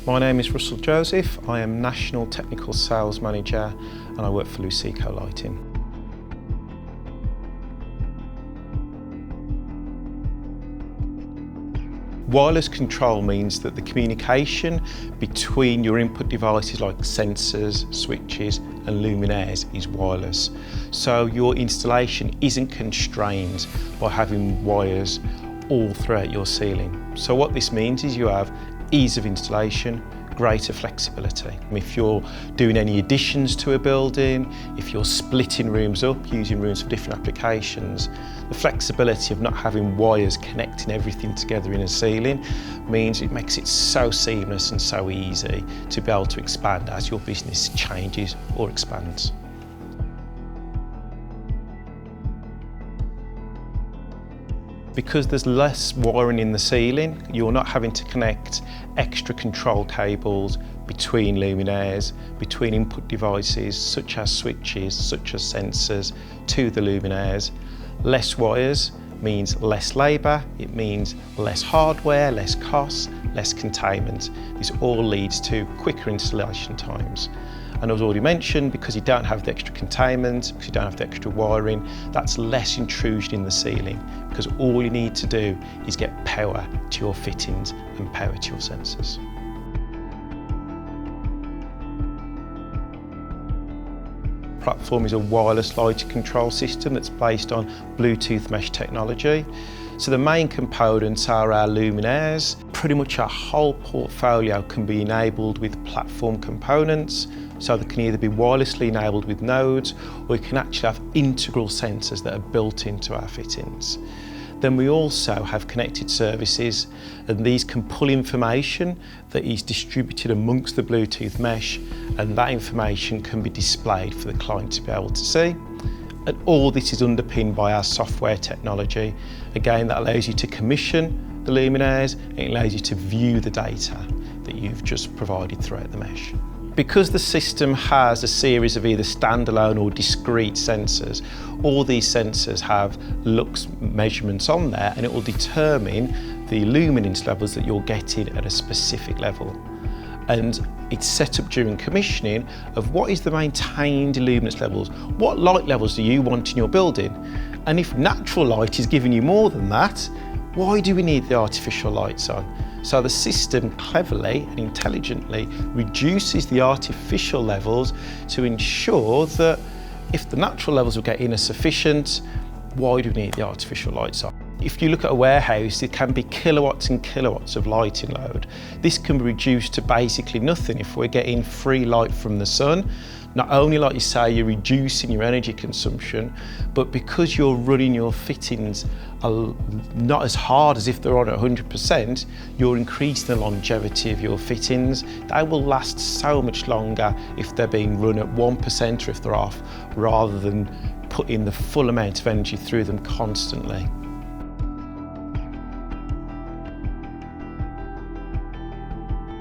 My name is Russell Joseph. I am National Technical Sales Manager and I work for Luceco Lighting. Wireless control means that the communication between your input devices like sensors, switches and luminaires is wireless. So your installation isn't constrained by having wires all throughout your ceiling. So what this means is you have ease of installation, greater flexibility. If you're doing any additions to a building, if you're splitting rooms up, using rooms for different applications, the flexibility of not having wires connecting everything together in a ceiling means it makes it so seamless and so easy to be able to expand as your business changes or expands. Because there's less wiring in the ceiling, you're not having to connect extra control cables between luminaires, between input devices such as switches, such as sensors, to the luminaires. Less wires means less labour, it means less hardware, less costs, less containment. This all leads to quicker installation times. And as already mentioned, because you don't have the extra containment, because you don't have the extra wiring, that's less intrusion in the ceiling, because all you need to do is get power to your fittings and power to your sensors. Platform is a wireless lighting control system that's based on Bluetooth mesh technology. So the main components are our luminaires. Pretty much our whole portfolio can be enabled with platform components, so they can either be wirelessly enabled with nodes, or you can actually have integral sensors that are built into our fittings. Then we also have connected services, and these can pull information that is distributed amongst the Bluetooth mesh, and that information can be displayed for the client to be able to see. And all this is underpinned by our software technology. Again, that allows you to commission the luminaires, and it allows you to view the data that you've just provided throughout the mesh. Because the system has a series of either standalone or discrete sensors, all these sensors have lux measurements on there, and it will determine the luminance levels that you're getting at a specific level. And it's set up during commissioning of what is the maintained luminance levels, what light levels do you want in your building, and if natural light is giving you more than that, why do we need the artificial lights on? So the system cleverly and intelligently reduces the artificial levels to ensure that if the natural levels we're getting are sufficient, why do we need the artificial lights on? If you look at a warehouse, it can be kilowatts and kilowatts of lighting load. This can be reduced to basically nothing if we're getting free light from the sun. Not only, like you say, you're reducing your energy consumption, but because you're running your fittings not as hard as if they're on at 100%, you're increasing the longevity of your fittings. They will last so much longer if they're being run at 1% or if they're off, rather than putting the full amount of energy through them constantly.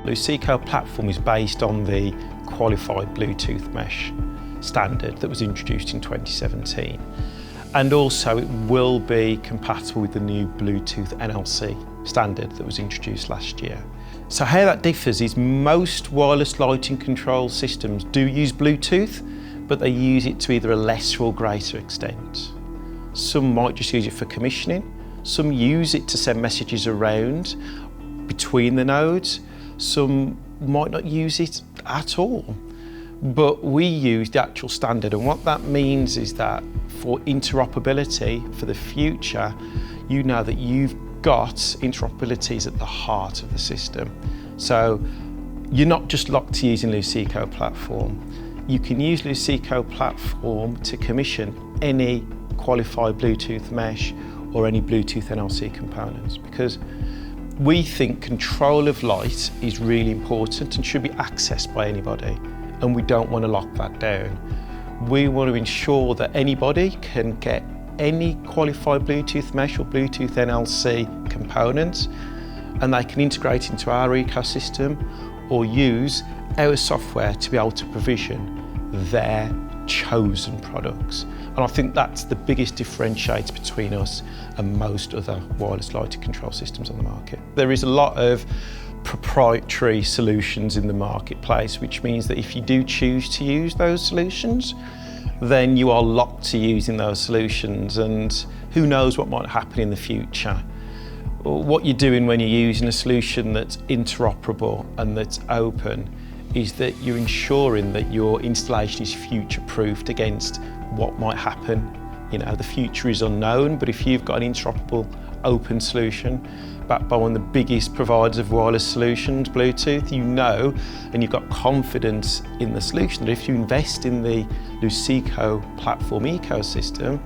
Luceco Platform is based on the qualified Bluetooth mesh standard that was introduced in 2017. And also it will be compatible with the new Bluetooth NLC standard that was introduced last year. So how that differs is most wireless lighting control systems do use Bluetooth, but they use it to either a lesser or greater extent. Some might just use it for commissioning, some use it to send messages around between the nodes, some might not use it at all. But we use the actual standard, and what that means is that for interoperability for the future, you know that you've got interoperabilities at the heart of the system. So you're not just locked to using Luceco Platform. You can use Luceco Platform to commission any qualified Bluetooth mesh or any Bluetooth NLC components, because we think control of light is really important and should be accessed by anybody, and we don't want to lock that down. We want to ensure that anybody can get any qualified Bluetooth mesh or Bluetooth NLC component, and they can integrate into our ecosystem or use our software to be able to provision their chosen products. And I think that's the biggest differentiator between us and most other wireless lighting control systems on the market. There is a lot of proprietary solutions in the marketplace, which means that if you do choose to use those solutions, then you are locked to using those solutions, and who knows what might happen in the future. What you're doing when you're using a solution that's interoperable and that's open is that you're ensuring that your installation is future-proofed against what might happen. You know, the future is unknown, but if you've got an interoperable open solution backed by one of the biggest providers of wireless solutions, Bluetooth, you know, and you've got confidence in the solution that if you invest in the Luceco Platform ecosystem,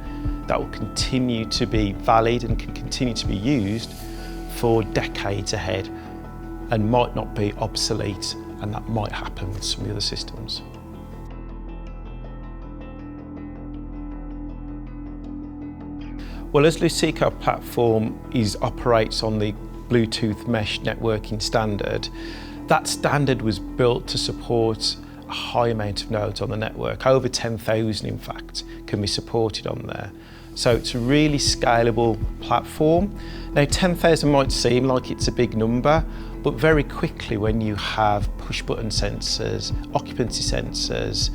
that will continue to be valid and can continue to be used for decades ahead and might not be obsolete, and that might happen with some of the other systems. Well, as Luceco Platform operates on the Bluetooth mesh networking standard, that standard was built to support a high amount of nodes on the network. Over 10,000, in fact, can be supported on there. So it's a really scalable platform. Now, 10,000 might seem like it's a big number, but very quickly when you have push button sensors, occupancy sensors,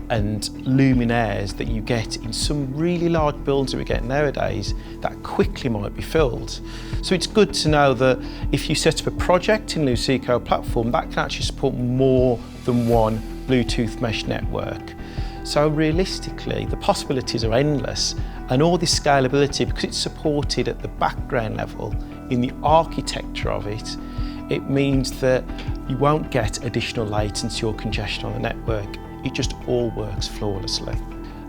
and luminaires that you get in some really large builds that we get nowadays, that quickly might be filled. So it's good to know that if you set up a project in Luceco Platform, that can actually support more than one Bluetooth mesh network. So realistically, the possibilities are endless, and all this scalability, because it's supported at the background level in the architecture of it, it means that you won't get additional latency or congestion on the network. It just all works flawlessly.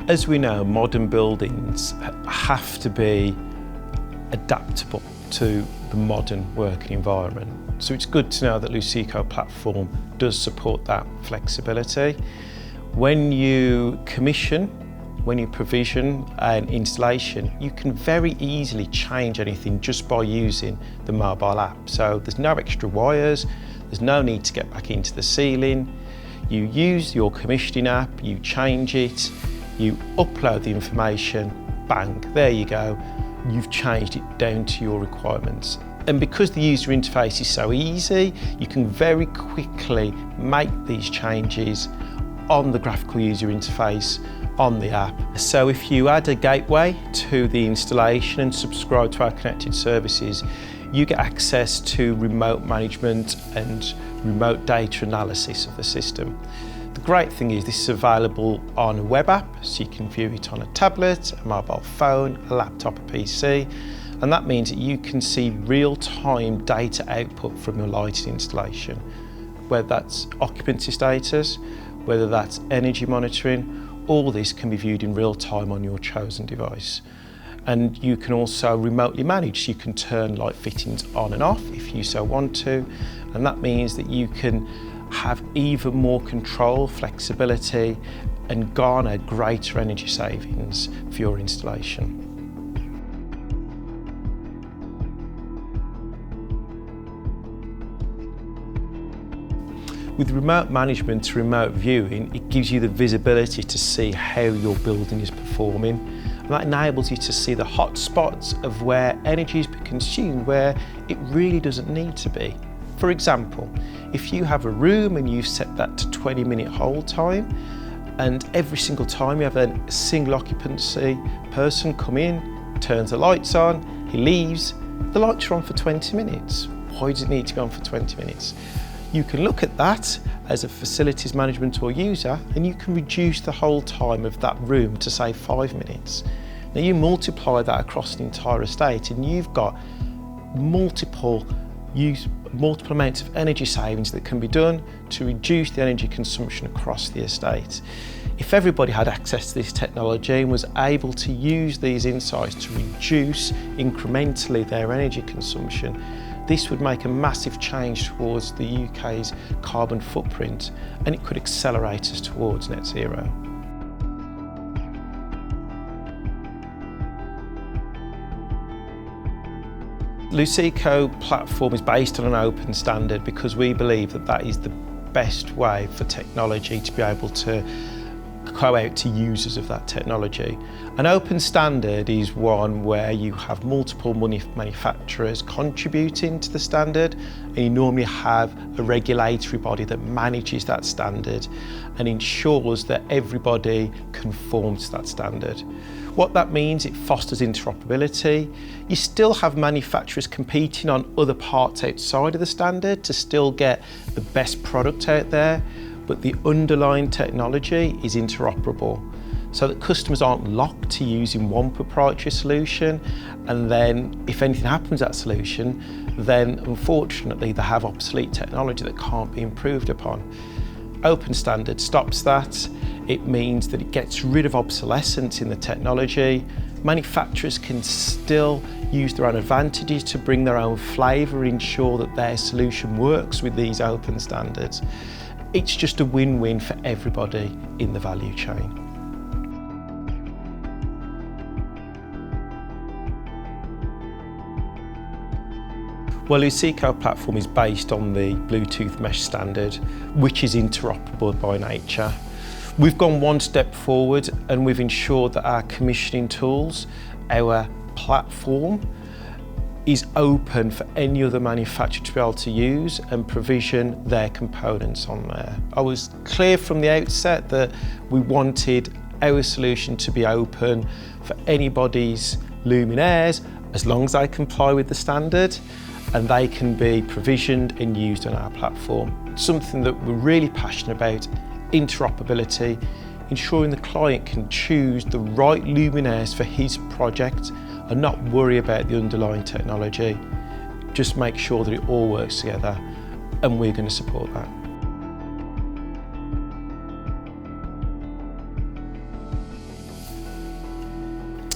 As we know, modern buildings have to be adaptable to the modern working environment. So it's good to know that Luceco Platform does support that flexibility. When you commission, when you provision an installation, you can very easily change anything just by using the mobile app. So there's no extra wires, there's no need to get back into the ceiling. You use your commissioning app, you change it, you upload the information, bang, there you go. You've changed it down to your requirements. And because the user interface is so easy, you can very quickly make these changes on the graphical user interface on the app. So if you add a gateway to the installation and subscribe to our connected services, you get access to remote management and remote data analysis of the system. The great thing is this is available on a web app, so you can view it on a tablet, a mobile phone, a laptop, a PC, and that means that you can see real-time data output from your lighting installation, whether that's occupancy status, whether that's energy monitoring. All this can be viewed in real time on your chosen device. And you can also remotely manage, so you can turn light fittings on and off if you so want to, and that means that you can have even more control, flexibility, and garner greater energy savings for your installation. With remote management to remote viewing, it gives you the visibility to see how your building is performing. And that enables you to see the hot spots of where energy is consumed, where it really doesn't need to be. For example, if you have a room and you've set that to 20-minute hold time, and every single time you have a single occupancy person come in, turns the lights on, he leaves, the lights are on for 20 minutes. Why does it need to go on for 20 minutes? You can look at that as a facilities management or user, and you can reduce the hold time of that room to say 5 minutes. Now you multiply that across the entire estate and you've got multiple amounts of energy savings that can be done to reduce the energy consumption across the estate. If everybody had access to this technology and was able to use these insights to reduce incrementally their energy consumption, this would make a massive change towards the UK's carbon footprint, and it could accelerate us towards net zero. Luceco Platform is based on an open standard because we believe that that is the best way for technology to be able to go out to users of that technology. An open standard is one where you have multiple manufacturers contributing to the standard, and you normally have a regulatory body that manages that standard and ensures that everybody conforms to that standard. What that means, it fosters interoperability. You still have manufacturers competing on other parts outside of the standard to still get the best product out there, but the underlying technology is interoperable so that customers aren't locked to using one proprietary solution, and then if anything happens to that solution, then unfortunately they have obsolete technology that can't be improved upon. Open standard stops that. It means that it gets rid of obsolescence in the technology. Manufacturers can still use their own advantages to bring their own flavour, ensure that their solution works with these open standards. It's just a win-win for everybody in the value chain. Well, Luceco Platform is based on the Bluetooth mesh standard, which is interoperable by nature. We've gone one step forward and we've ensured that our commissioning tools, our platform, is open for any other manufacturer to be able to use and provision their components on there. I was clear from the outset that we wanted our solution to be open for anybody's luminaires as long as they comply with the standard, and they can be provisioned and used on our platform. Something that we're really passionate about, interoperability, ensuring the client can choose the right luminaires for his project and not worry about the underlying technology. Just make sure that it all works together, and we're going to support that.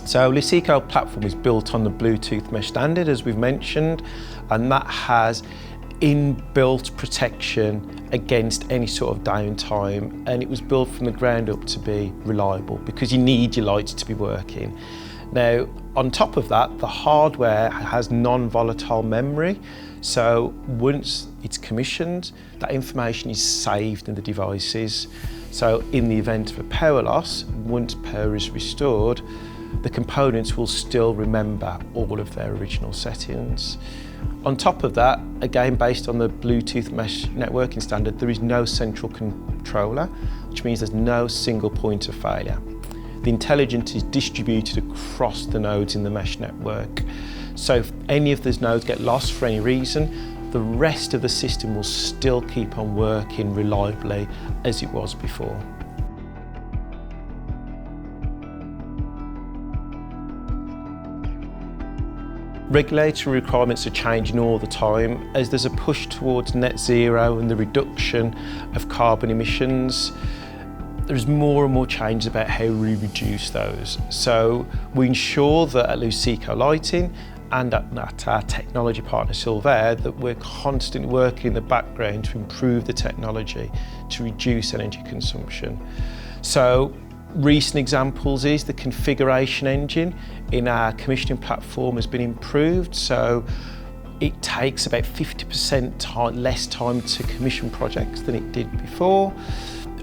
So Luceco Platform is built on the Bluetooth mesh standard, as we've mentioned, and that has inbuilt protection against any sort of downtime, and it was built from the ground up to be reliable because you need your lights to be working. Now, on top of that, the hardware has non-volatile memory, so once it's commissioned, that information is saved in the devices. So in the event of a power loss, once power is restored, the components will still remember all of their original settings. On top of that, again based on the Bluetooth mesh networking standard, there is no central controller, which means there's no single point of failure. The intelligence is distributed across the nodes in the mesh network. So if any of those nodes get lost for any reason, the rest of the system will still keep on working reliably as it was before. Regulatory requirements are changing all the time as there's a push towards net zero and the reduction of carbon emissions. There's more and more changes about how we reduce those. So we ensure that at Luceco Lighting and at our technology partner Silvair that we're constantly working in the background to improve the technology to reduce energy consumption. So recent examples is the configuration engine in our commissioning platform has been improved, so it takes about 50% less time to commission projects than it did before.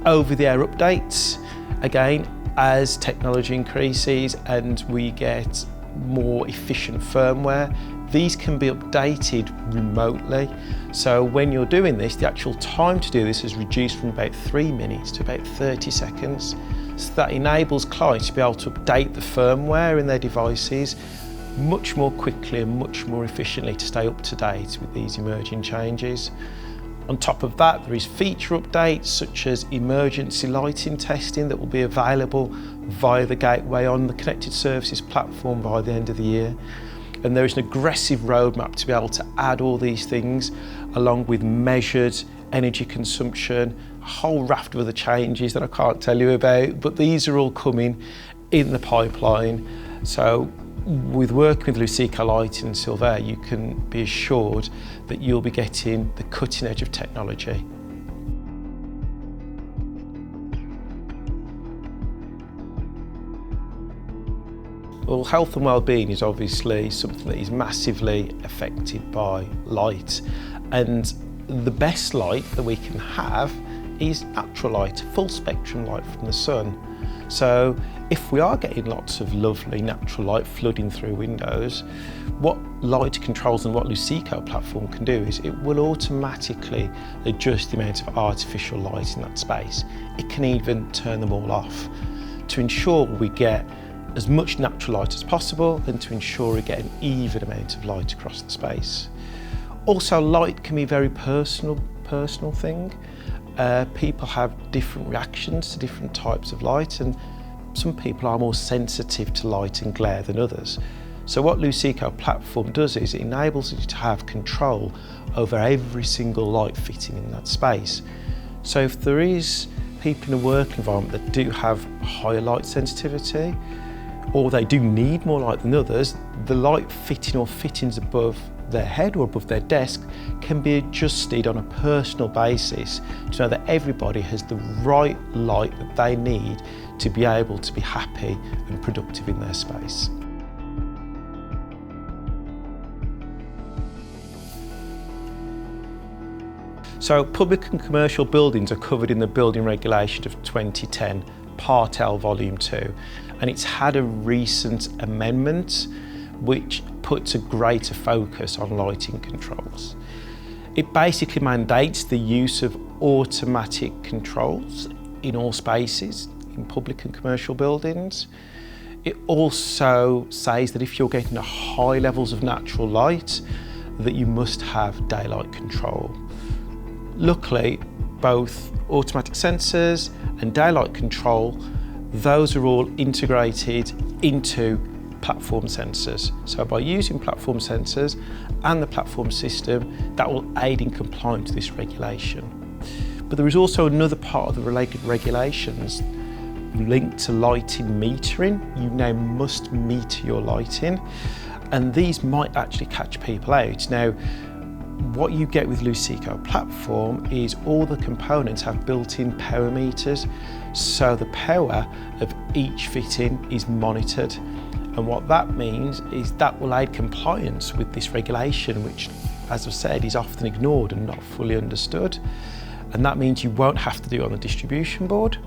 Over-the-air updates, again, as technology increases and we get more efficient firmware, these can be updated remotely. So when you're doing this, the actual time to do this is reduced from about 3 minutes to about 30 seconds. So that enables clients to be able to update the firmware in their devices much more quickly and much more efficiently to stay up to date with these emerging changes. On top of that, there is feature updates such as emergency lighting testing that will be available via the gateway on the Connected Services platform by the end of the year. And there is an aggressive roadmap to be able to add all these things along with measured energy consumption, a whole raft of other changes that I can't tell you about, but these are all coming in the pipeline. So with working with Luceco Lighting and Silvair, you can be assured that you'll be getting the cutting edge of technology. Well, health and well-being is obviously something that is massively affected by light, and the best light that we can have is natural light, full spectrum light from the sun. So if we are getting lots of lovely natural light flooding through windows, what light controls and what Luceco Platform can do is it will automatically adjust the amount of artificial light in that space. It can even turn them all off to ensure we get as much natural light as possible and to ensure we get an even amount of light across the space. Also, light can be a very personal thing. People have different reactions to different types of light, and some people are more sensitive to light and glare than others. So what Luceco Platform does is it enables you to have control over every single light fitting in that space. So if there is people in a work environment that do have higher light sensitivity, or they do need more light than others, the light fitting or fittings above their head or above their desk can be adjusted on a personal basis to know that everybody has the right light that they need to be able to be happy and productive in their space. So public and commercial buildings are covered in the building regulation of 2010, Part L, Volume 2, and it's had a recent amendment which puts a greater focus on lighting controls. It basically mandates the use of automatic controls in all spaces in public and commercial buildings. It also says that if you're getting high levels of natural light, that you must have daylight control. Luckily, both automatic sensors and daylight control, those are all integrated into platform sensors. So by using platform sensors and the platform system, that will aid in compliance with this regulation. But there is also another part of the related regulations linked to lighting metering. You now must meter your lighting, and these might actually catch people out. Now, what you get with Luceco Platform is all the components have built-in power meters, so the power of each fitting is monitored. And what that means is that will aid compliance with this regulation, which, as I've said, is often ignored and not fully understood. And that means you won't have to do it on the distribution board.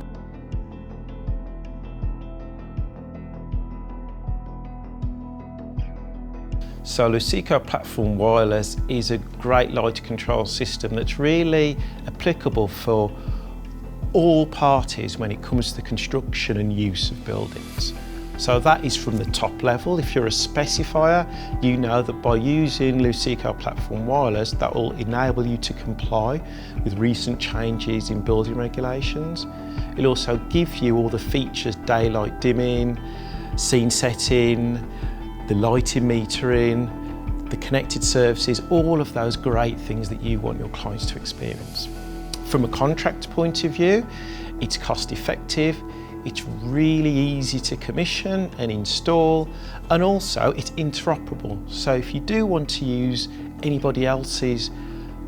So Luceco Platform Wireless is a great light control system that's really applicable for all parties when it comes to the construction and use of buildings. So that is from the top level. If you're a specifier, you know that by using Luceco Platform Wireless, that will enable you to comply with recent changes in building regulations. It'll also give you all the features, daylight dimming, scene setting, the lighting metering, the connected services, all of those great things that you want your clients to experience. From a contract point of view, it's cost effective, it's really easy to commission and install, and also it's interoperable. So if you do want to use anybody else's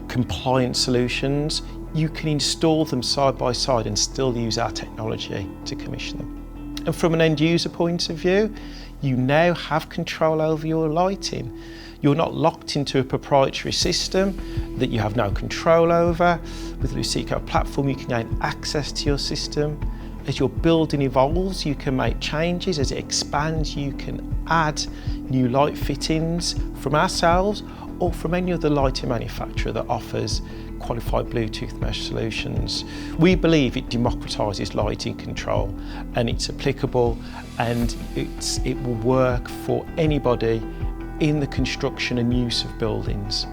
compliance solutions, you can install them side by side and still use our technology to commission them. And from an end user point of view, you now have control over your lighting. You're not locked into a proprietary system that you have no control over. With Luceco Platform, you can gain access to your system. As your building evolves, you can make changes. As it expands, you can add new light fittings from ourselves or from any other lighting manufacturer that offers qualified Bluetooth mesh solutions. We believe it democratises lighting control, and it's applicable, and it will work for anybody in the construction and use of buildings.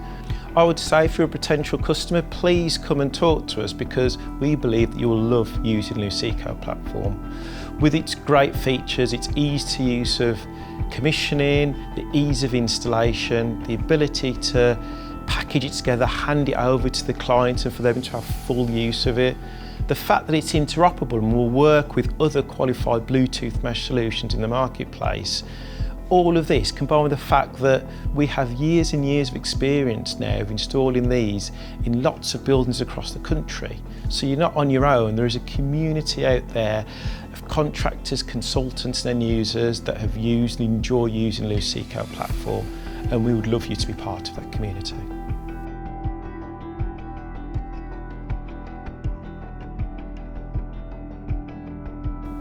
I would say if you're a potential customer, please come and talk to us, because we believe that you will love using Luceco Platform. With its great features, its ease to use of commissioning, the ease of installation, the ability to package it together, hand it over to the client and for them to have full use of it. The fact that it's interoperable and will work with other qualified Bluetooth mesh solutions in the marketplace. All of this combined with the fact that we have years and years of experience now of installing these in lots of buildings across the country. So you're not on your own, there is a community out there of contractors, consultants and end users that have used and enjoy using Luceco Platform, and we would love you to be part of that community.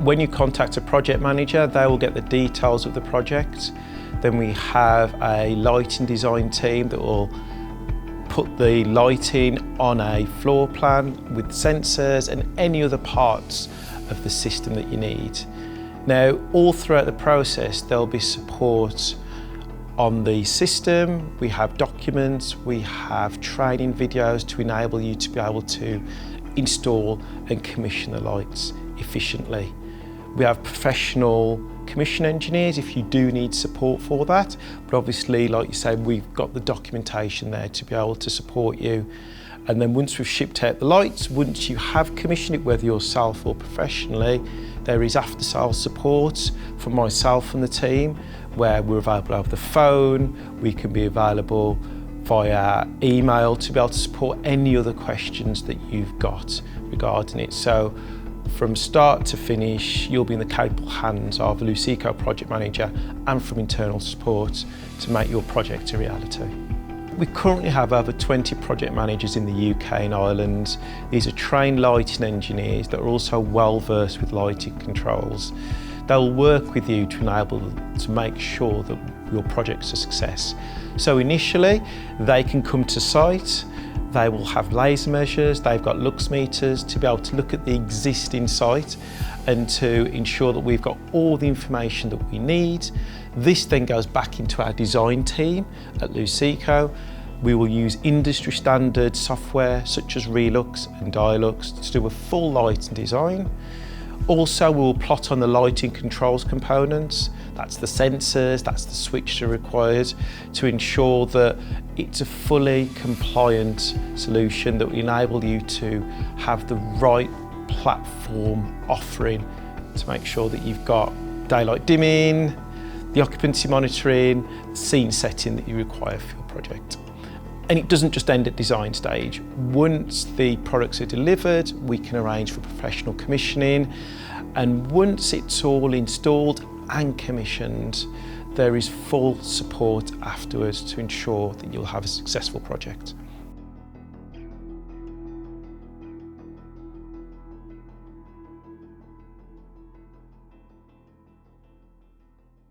When you contact a project manager, they will get the details of the project. Then we have a lighting design team that will put the lighting on a floor plan with sensors and any other parts of the system that you need. Now, all throughout the process, there'll be support on the system. We have documents, we have training videos to enable you to be able to install and commission the lights efficiently. We have professional commission engineers if you do need support for that, but obviously, like you say, we've got the documentation there to be able to support you. And then once we've shipped out the lights, once you have commissioned it, whether yourself or professionally, there is after-sales support from myself and the team, where we're available over the phone, we can be available via email to be able to support any other questions that you've got regarding it. So from start to finish, you'll be in the capable hands of a Luceco project manager and from internal support to make your project a reality. We currently have over 20 project managers in the UK and Ireland. These are trained lighting engineers that are also well versed with lighting controls. They'll work with you to enable to make sure that your project's a success. So initially, they can come to site, they will have laser measures, they've got lux meters to be able to look at the existing site and to ensure that we've got all the information that we need. This then goes back into our design team at Luceco. We will use industry standard software such as Relux and Dilux to do a full lighting design. Also, we'll plot on the lighting controls components. That's the sensors, that's the switch that are required to ensure that it's a fully compliant solution that will enable you to have the right platform offering to make sure that you've got daylight dimming, the occupancy monitoring, the scene setting that you require for your project. And it doesn't just end at design stage. Once the products are delivered, we can arrange for professional commissioning. And once it's all installed and commissioned, there is full support afterwards to ensure that you'll have a successful project.